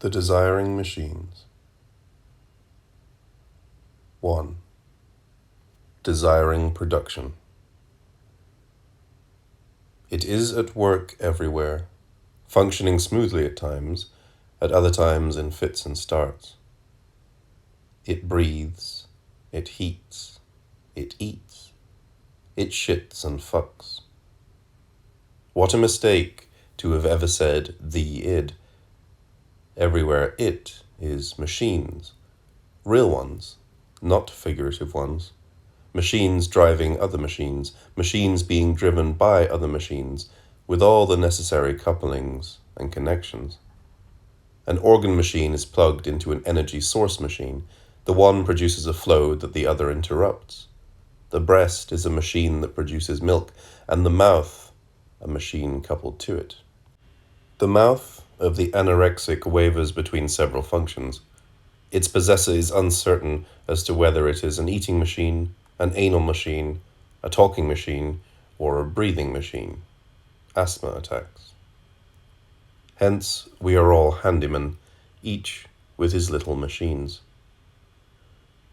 The Desiring Machines. 1. Desiring Production. It is at work everywhere, functioning smoothly at times, at other times in fits and starts. It breathes, it heats, it eats, it shits and fucks. What a mistake to have ever said the id. Everywhere it is machines, real ones, not figurative ones. Machines driving other machines, machines being driven by other machines, with all the necessary couplings and connections. An organ machine is plugged into an energy source machine. The one produces a flow that the other interrupts. The breast is a machine that produces milk, and the mouth a machine coupled to it. The mouth of the anorexic wavers between several functions. Its possessor is uncertain as to whether it is an eating machine, an anal machine, a talking machine, or a breathing machine. Asthma attacks. Hence, we are all handymen, each with his little machines.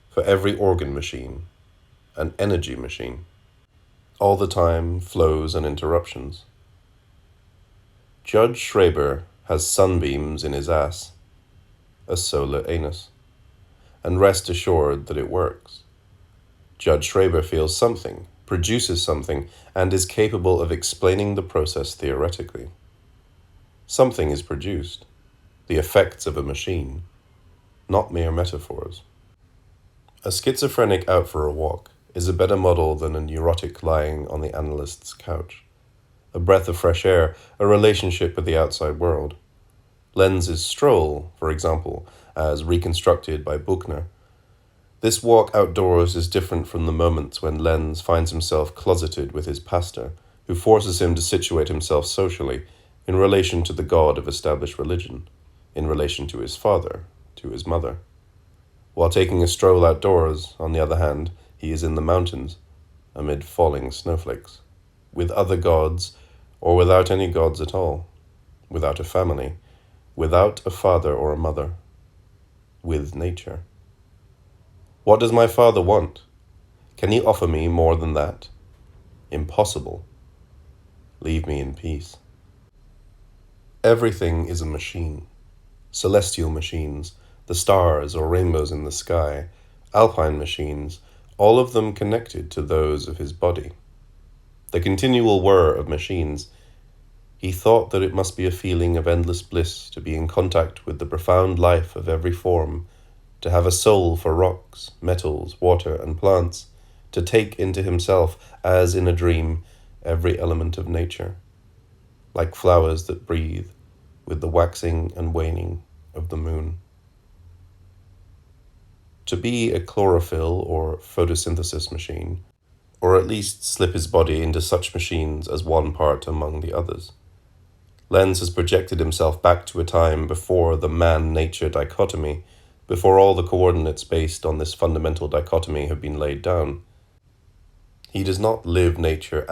For every organ machine, an energy machine. All the time, flows and interruptions. Judge Schreber has sunbeams in his ass, a solar anus, and rest assured that it works. Judge Schreber feels something, produces something, and is capable of explaining the process theoretically. Something is produced, the effects of a machine, not mere metaphors. A schizophrenic out for a walk is a better model than a neurotic lying on the analyst's couch. A breath of fresh air, a relationship with the outside world. Lenz's stroll, for example, as reconstructed by Büchner. This walk outdoors is different from the moments when Lenz finds himself closeted with his pastor, who forces him to situate himself socially in relation to the God of established religion, in relation to his father, to his mother. While taking a stroll outdoors, on the other hand, he is in the mountains, amid falling snowflakes, with other gods, or without any gods at all, without a family, without a father or a mother, with nature. What does my father want? Can he offer me more than that? Impossible. Leave me in peace. Everything is a machine. Celestial machines, the stars or rainbows in the sky, alpine machines, all of them connected to those of his body. The continual whir of machines. He thought that it must be a feeling of endless bliss to be in contact with the profound life of every form, to have a soul for rocks, metals, water, and plants, to take into himself, as in a dream, every element of nature, like flowers that breathe with the waxing and waning of the moon. To be a chlorophyll or photosynthesis machine, or at least slip his body into such machines as one part among the others. Lenz has projected himself back to a time before the man-nature dichotomy, before all the coordinates based on this fundamental dichotomy have been laid down. He does not live nature,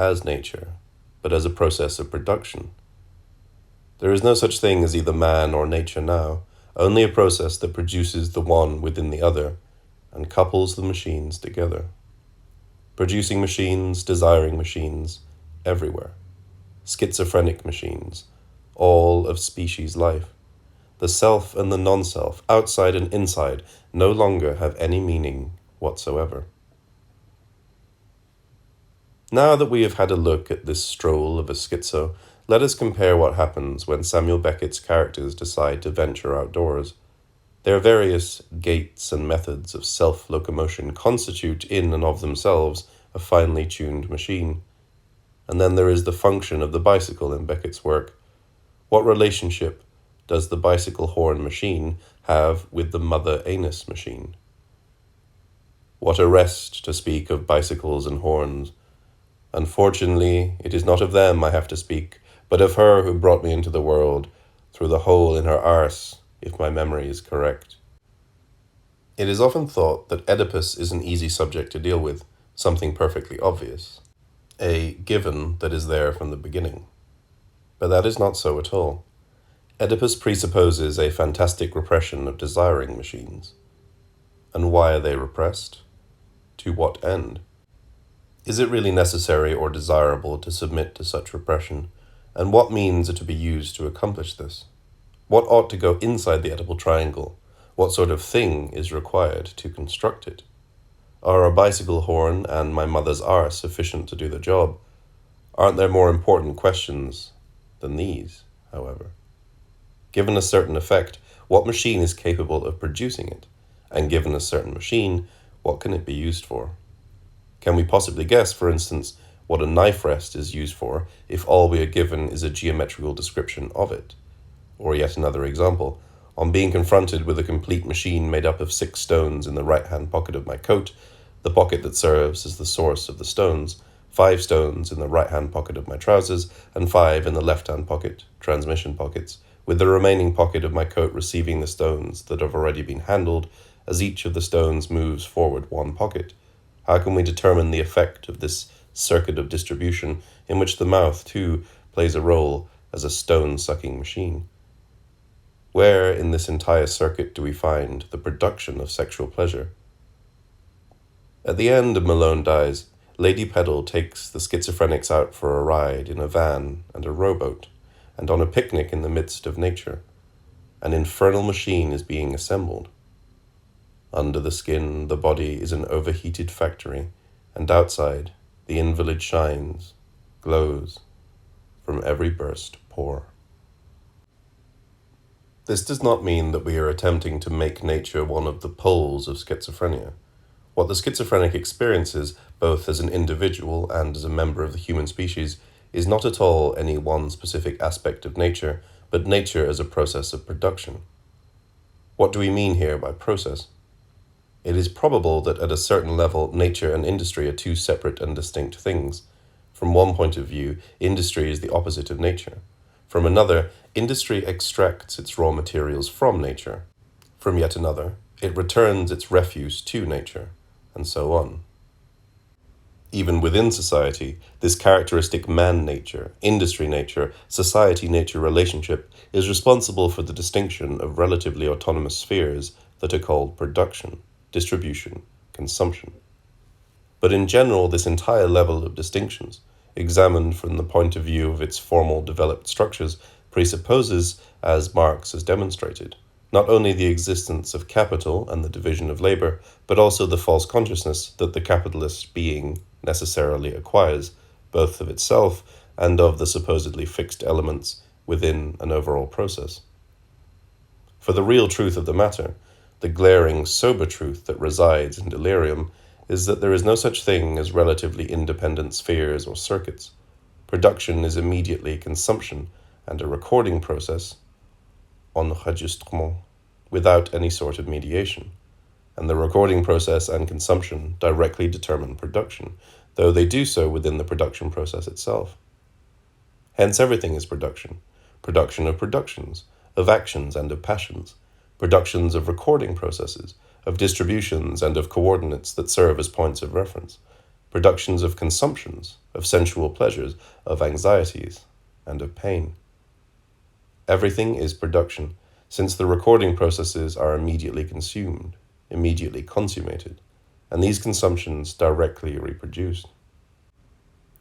but as a process of production. There is no such thing as either man or nature now, only a process that produces the one within the other and couples the machines together. Producing machines, desiring machines, everywhere. Schizophrenic machines, all of species life. The self and the non-self, outside and inside, no longer have any meaning whatsoever. Now that we have had a look at this stroll of a schizo, let us compare what happens when Samuel Beckett's characters decide to venture outdoors. Their various gaits and methods of self-locomotion constitute in and of themselves a finely tuned machine. And then there is the function of the bicycle in Beckett's work. What relationship does the bicycle horn machine have with the mother anus machine? What a rest to speak of bicycles and horns. Unfortunately, it is not of them I have to speak, but of her who brought me into the world, through the hole in her arse, if my memory is correct. It is often thought that Oedipus is an easy subject to deal with, something perfectly obvious, a given that is there from the beginning. But that is not so at all. Oedipus presupposes a fantastic repression of desiring machines. And why are they repressed? To what end? Is it really necessary or desirable to submit to such repression, and what means are to be used to accomplish this? What ought to go inside the Oedipal triangle? What sort of thing is required to construct it? Are a bicycle horn and my mother's arse sufficient to do the job? Aren't there more important questions than these, however? Given a certain effect, what machine is capable of producing it? And given a certain machine, what can it be used for? Can we possibly guess, for instance, what a knife rest is used for if all we are given is a geometrical description of it? Or yet another example, on being confronted with a complete machine made up of 6 stones in the right-hand pocket of my coat, the pocket that serves as the source of the stones, 5 stones in the right-hand pocket of my trousers, and 5 in the left-hand pocket, transmission pockets, with the remaining pocket of my coat receiving the stones that have already been handled, as each of the stones moves forward 1 pocket. How can we determine the effect of this circuit of distribution in which the mouth, too, plays a role as a stone-sucking machine? Where in this entire circuit do we find the production of sexual pleasure? At the end of Malone Dies, Lady Peddle takes the schizophrenics out for a ride in a van and a rowboat, and on a picnic in the midst of nature. An infernal machine is being assembled. Under the skin, the body is an overheated factory, and outside, the invalid shines, glows, from every burst pore. This does not mean that we are attempting to make nature one of the poles of schizophrenia. What the schizophrenic experiences, both as an individual and as a member of the human species, is not at all any one specific aspect of nature, but nature as a process of production. What do we mean here by process? It is probable that at a certain level, nature and industry are 2 separate and distinct things. From one point of view, industry is the opposite of nature. From another, industry extracts its raw materials from nature. From yet another, it returns its refuse to nature, and so on. Even within society, this characteristic man-nature, industry-nature, society-nature relationship is responsible for the distinction of relatively autonomous spheres that are called production, distribution, consumption. But in general, this entire level of distinctions, examined from the point of view of its formal developed structures, presupposes, as Marx has demonstrated, not only the existence of capital and the division of labor, but also the false consciousness that the capitalist being necessarily acquires, both of itself and of the supposedly fixed elements within an overall process. For the real truth of the matter, the glaring, sober truth that resides in delirium, is that there is no such thing as relatively independent spheres or circuits. Production is immediately consumption, and a recording process, enregistrement, without any sort of mediation. And the recording process and consumption directly determine production, though they do so within the production process itself. Hence everything is production. Production of productions, of actions and of passions, productions of recording processes, of distributions and of coordinates that serve as points of reference, productions of consumptions, of sensual pleasures, of anxieties, and of pain. Everything is production, since the recording processes are immediately consumed, immediately consummated, and these consumptions directly reproduced.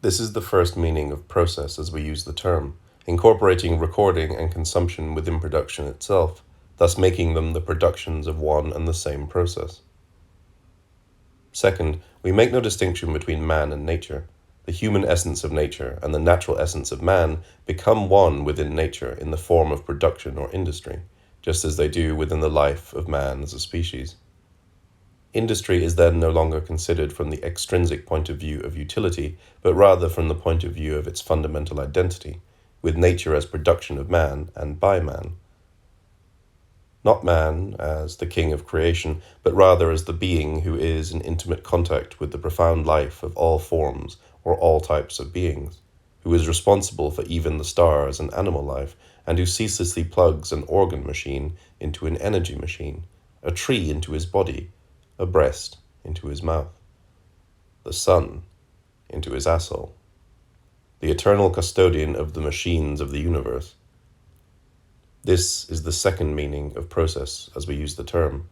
This is the first meaning of process as we use the term, incorporating recording and consumption within production itself, thus making them the productions of one and the same process. Second, we make no distinction between man and nature. The human essence of nature and the natural essence of man become one within nature in the form of production or industry, just as they do within the life of man as a species. Industry is then no longer considered from the extrinsic point of view of utility, but rather from the point of view of its fundamental identity, with nature as production of man and by man. Not man as the king of creation, but rather as the being who is in intimate contact with the profound life of all forms or all types of beings, who is responsible for even the stars and animal life, and who ceaselessly plugs an organ machine into an energy machine, a tree into his body, a breast into his mouth, the sun into his asshole, the eternal custodian of the machines of the universe. This is the second meaning of process as we use the term.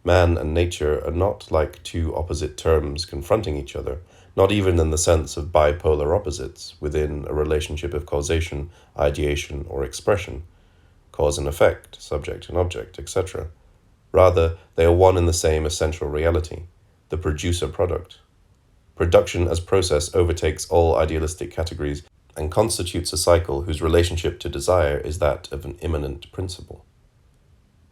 Man and nature are not like two opposite terms confronting each other, not even in the sense of bipolar opposites within a relationship of causation, ideation, or expression, cause and effect, subject and object, etc. Rather, they are one and the same essential reality, the producer-product. Production as process overtakes all idealistic categories and constitutes a cycle whose relationship to desire is that of an immanent principle.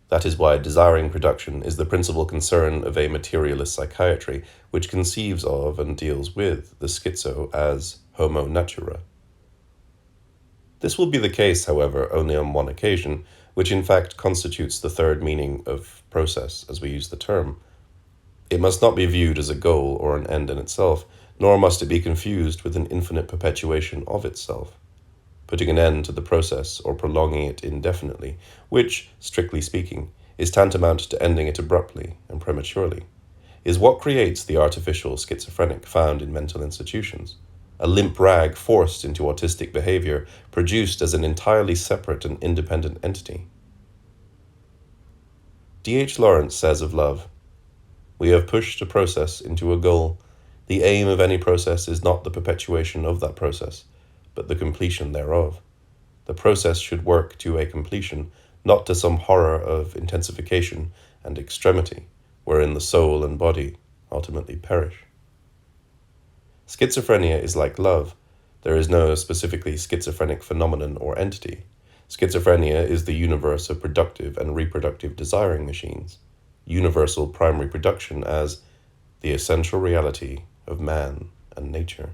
That is why desiring production is the principal concern of a materialist psychiatry, which conceives of and deals with the schizo as homo natura. This will be the case, however, only on one occasion, which in fact constitutes the third meaning of process as we use the term. It must not be viewed as a goal or an end in itself, nor must it be confused with an infinite perpetuation of itself, putting an end to the process or prolonging it indefinitely, which, strictly speaking, is tantamount to ending it abruptly and prematurely, is what creates the artificial schizophrenic found in mental institutions, a limp rag forced into autistic behavior, produced as an entirely separate and independent entity. D.H. Lawrence says of love, "We have pushed a process into a goal. The aim of any process is not the perpetuation of that process, but the completion thereof. The process should work to a completion, not to some horror of intensification and extremity, wherein the soul and body ultimately perish." Schizophrenia is like love. There is no specifically schizophrenic phenomenon or entity. Schizophrenia is the universe of productive and reproductive desiring machines, universal primary production as the essential reality of man and nature.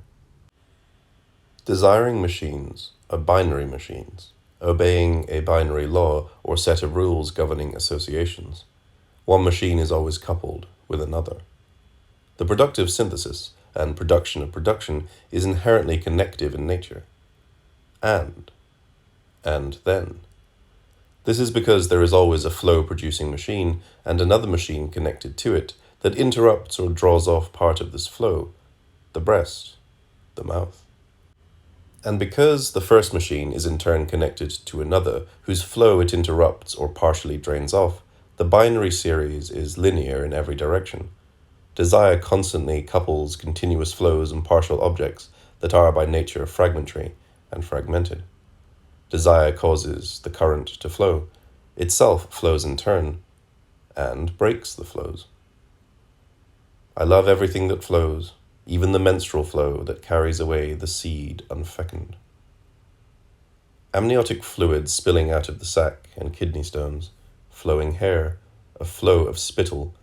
Desiring machines are binary machines, obeying a binary law or set of rules governing associations. One machine is always coupled with another. The productive synthesis and production of production is inherently connective in nature. And then. This is because there is always a flow-producing machine and another machine connected to it that interrupts or draws off part of this flow, the breast, the mouth. And because the first machine is in turn connected to another whose flow it interrupts or partially drains off, the binary series is linear in every direction. Desire constantly couples continuous flows and partial objects that are by nature fragmentary and fragmented. Desire causes the current to flow, itself flows in turn, and breaks the flows. I love everything that flows, even the menstrual flow that carries away the seed unfecund. Amniotic fluid spilling out of the sac and kidney stones, flowing hair, a flow of spittle,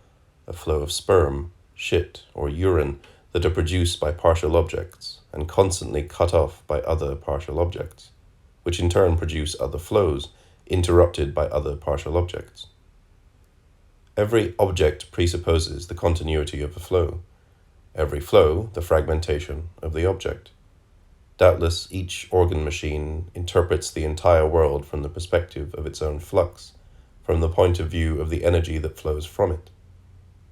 a flow of sperm, shit, or urine that are produced by partial objects and constantly cut off by other partial objects, which in turn produce other flows, interrupted by other partial objects. Every object presupposes the continuity of a flow. Every flow, the fragmentation of the object. Doubtless, each organ machine interprets the entire world from the perspective of its own flux, from the point of view of the energy that flows from it.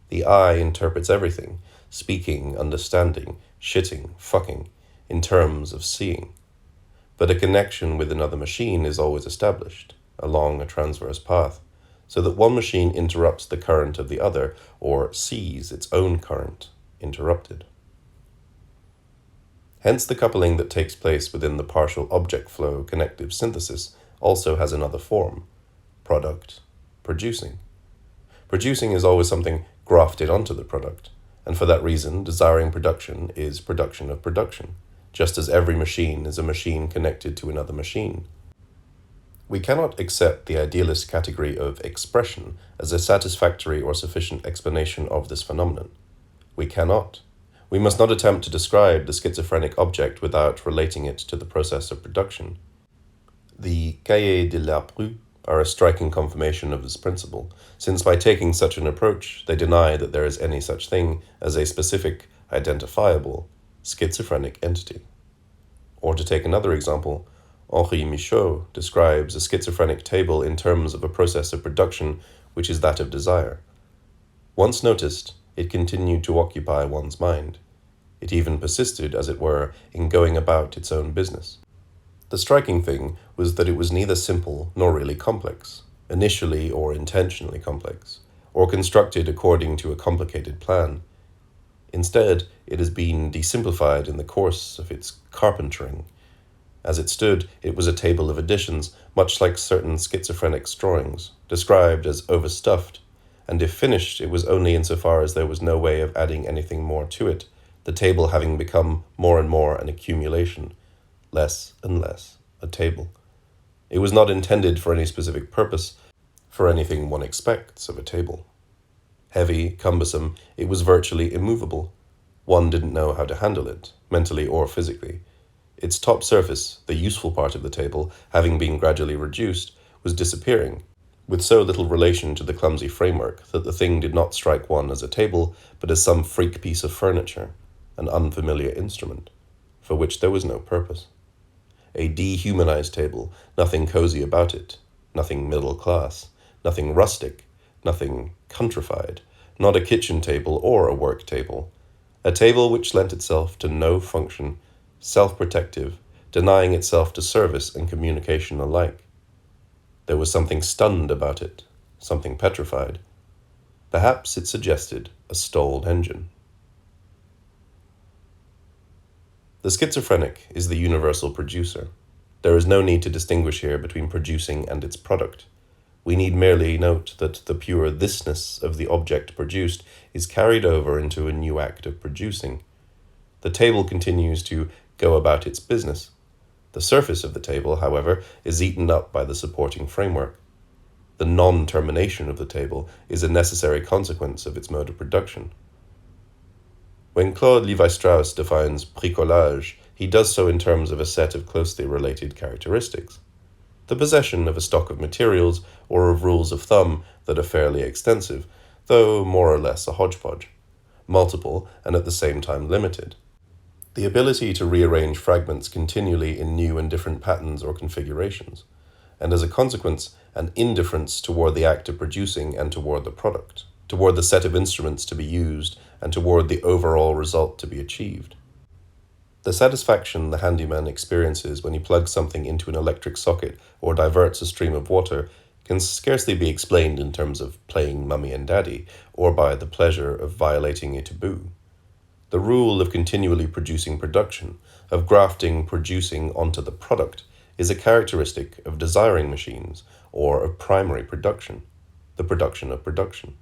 The eye interprets everything, speaking, understanding, shitting, fucking, in terms of seeing. But a connection with another machine is always established, along a transverse path, so that one machine interrupts the current of the other, or sees its own current interrupted. Hence the coupling that takes place within the partial object flow connective synthesis also has another form, product, producing. Producing is always something grafted onto the product, and for that reason desiring production is production of production, just as every machine is a machine connected to another machine. We cannot accept the idealist category of expression as a satisfactory or sufficient explanation of this phenomenon. We cannot. We must not attempt to describe the schizophrenic object without relating it to the process of production. The Cahiers de l'Artaud are a striking confirmation of this principle, since by taking such an approach, they deny that there is any such thing as a specific, identifiable, schizophrenic entity. Or to take another example, Henri Michaud describes a schizophrenic table in terms of a process of production which is that of desire. Once noticed, it continued to occupy one's mind. It even persisted, as it were, in going about its own business. The striking thing was that it was neither simple nor really complex, initially or intentionally complex, or constructed according to a complicated plan. Instead, it has been desimplified in the course of its carpentering. As it stood, it was a table of additions, much like certain schizophrenics' drawings, described as overstuffed, and if finished, it was only insofar as there was no way of adding anything more to it, the table having become more and more an accumulation, less and less a table. It was not intended for any specific purpose, for anything one expects of a table. Heavy, cumbersome, it was virtually immovable. One didn't know how to handle it, mentally or physically. Its top surface, the useful part of the table, having been gradually reduced, was disappearing, with so little relation to the clumsy framework that the thing did not strike one as a table, but as some freak piece of furniture, an unfamiliar instrument, for which there was no purpose. A dehumanized table, nothing cozy about it, nothing middle class, nothing rustic, nothing countrified, not a kitchen table or a work table, a table which lent itself to no function, self-protective, denying itself to service and communication alike. There was something stunned about it, something petrified. Perhaps it suggested a stalled engine. The schizophrenic is the universal producer. There is no need to distinguish here between producing and its product. We need merely note that the pure thisness of the object produced is carried over into a new act of producing. The table continues to go about its business. The surface of the table, however, is eaten up by the supporting framework. The non-termination of the table is a necessary consequence of its mode of production. When Claude Lévi-Strauss defines bricolage, he does so in terms of a set of closely related characteristics. The possession of a stock of materials or of rules of thumb that are fairly extensive, though more or less a hodgepodge, multiple and at the same time limited. The ability to rearrange fragments continually in new and different patterns or configurations, and as a consequence, an indifference toward the act of producing and toward the product, toward the set of instruments to be used, and toward the overall result to be achieved. The satisfaction the handyman experiences when he plugs something into an electric socket or diverts a stream of water can scarcely be explained in terms of playing mummy and daddy, or by the pleasure of violating a taboo. The rule of continually producing production, of grafting producing onto the product, is a characteristic of desiring machines, or of primary production, the production of production.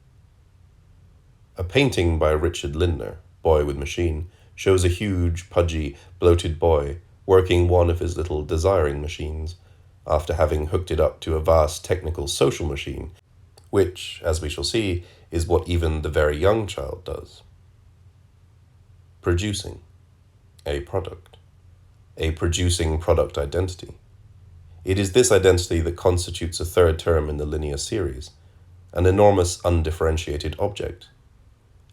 A painting by Richard Lindner, Boy with Machine, shows a huge, pudgy, bloated boy working one of his little desiring machines, after having hooked it up to a vast technical social machine, which, as we shall see, is what even the very young child does. Producing a product, a producing product identity. It is this identity that constitutes a third term in the linear series, an enormous undifferentiated object.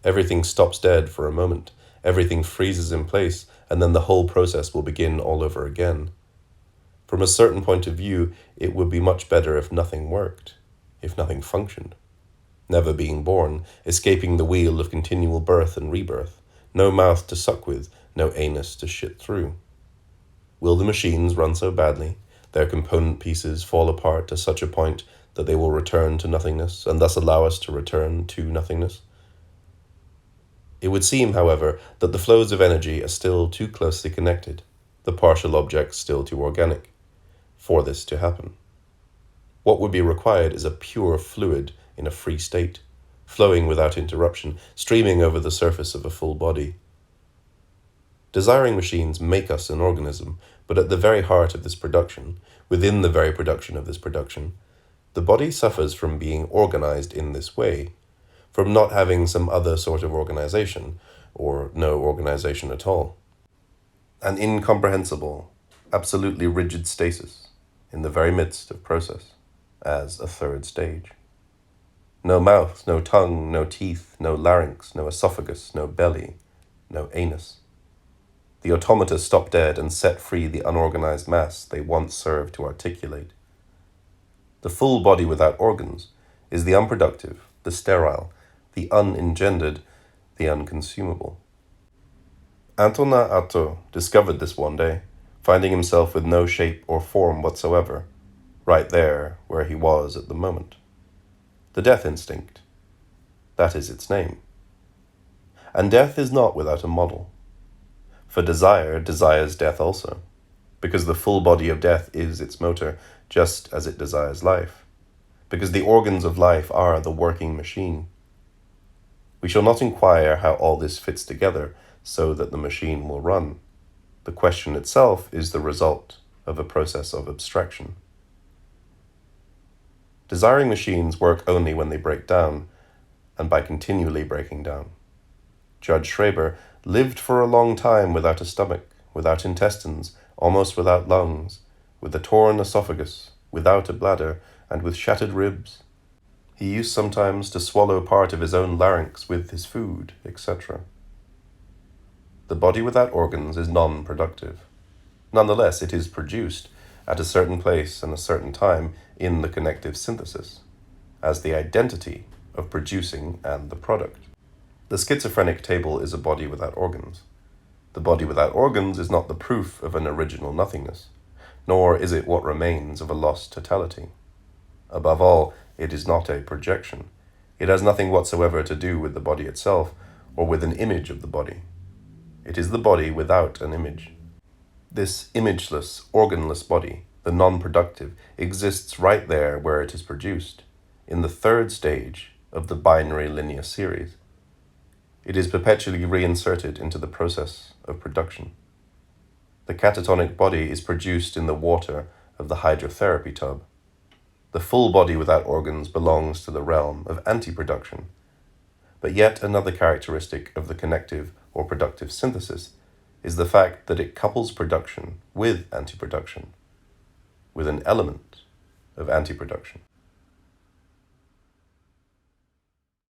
Everything stops dead for a moment, everything freezes in place, and then the whole process will begin all over again. From a certain point of view, it would be much better if nothing worked, if nothing functioned. Never being born, escaping the wheel of continual birth and rebirth, no mouth to suck with, no anus to shit through. Will the machines run so badly, their component pieces fall apart to such a point that they will return to nothingness, and thus allow us to return to nothingness? It would seem, however, that the flows of energy are still too closely connected, the partial objects still too organic, for this to happen. What would be required is a pure fluid in a free state, flowing without interruption, streaming over the surface of a full body. Desiring machines make us an organism, but at the very heart of this production, within the very production of this production, the body suffers from being organized in this way, from not having some other sort of organization, or no organization at all. An incomprehensible, absolutely rigid stasis in the very midst of process, as a third stage. No mouth, no tongue, no teeth, no larynx, no esophagus, no belly, no anus. The automata stop dead and set free the unorganized mass they once served to articulate. The full body without organs is the unproductive, the sterile, the unengendered, the unconsumable. Antonin Artaud discovered this one day, finding himself with no shape or form whatsoever, right there where he was at the moment. The death instinct. That is its name. And death is not without a model. For desire desires death also, because the full body of death is its motor, just as it desires life, because the organs of life are the working machine. We shall not inquire how all this fits together so that the machine will run. The question itself is the result of a process of abstraction. Desiring machines work only when they break down, and by continually breaking down. Judge Schreber lived for a long time without a stomach, without intestines, almost without lungs, with a torn esophagus, without a bladder, and with shattered ribs. He used sometimes to swallow part of his own larynx with his food, etc. The body without organs is non-productive. Nonetheless, it is produced at a certain place and a certain time in the connective synthesis, as the identity of producing and the product. The schizophrenic table is a body without organs. The body without organs is not the proof of an original nothingness, nor is it what remains of a lost totality. Above all, it is not a projection. It has nothing whatsoever to do with the body itself, or with an image of the body. It is the body without an image. This imageless, organless body, the non-productive, exists right there where it is produced, in the third stage of the binary linear series. It is perpetually reinserted into the process of production. The catatonic body is produced in the water of the hydrotherapy tub. The full body without organs belongs to the realm of anti-production. But yet another characteristic of the connective or productive synthesis is the fact that it couples production with anti-production, with an element of anti-production.